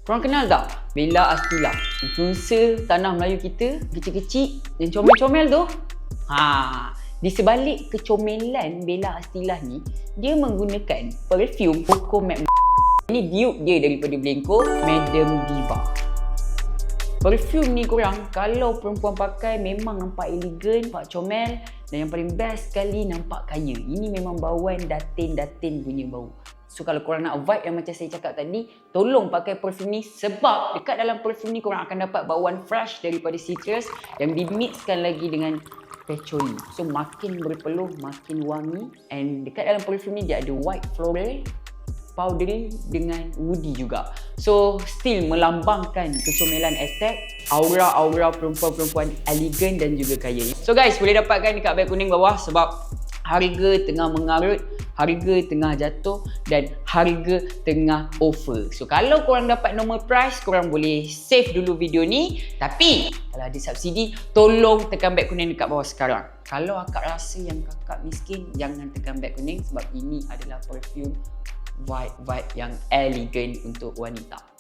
Korang kenal tak Bella Astila? Influencer tanah Melayu kita, kecil-kecil dan comel-comel tu. Di sebalik kecomelan Bella Astila ni, dia menggunakan perfume Coco Mac. Ini dupe dia daripada Blanco, Madam Diva. Perfume ni korang, kalau perempuan pakai memang nampak elegan, nampak comel, dan yang paling best sekali nampak kaya. Ini memang bauan datin-datin punya bau. So kalau korang nak vibe yang macam saya cakap tadi, tolong pakai perfume ni sebab dekat dalam perfume ni korang akan dapat bauan fresh daripada citrus yang dimixkan lagi dengan patchouli. So makin berpeluh, makin wangi, and dekat dalam perfume ni dia ada white floral, powdery dengan woody juga. So still melambangkan kecomelan estetik, aura-aura perempuan-perempuan elegan dan juga kaya. So guys, boleh dapatkan dekat beg kuning bawah sebab harga tengah mengarut, harga tengah jatuh dan harga tengah offer. So kalau korang dapat normal price, korang boleh save dulu video ni. Tapi kalau ada subsidi, tolong tekan beg kuning dekat bawah sekarang. Kalau akak rasa yang kakak miskin, jangan tekan beg kuning sebab ini adalah perfume vibe yang elegan untuk wanita.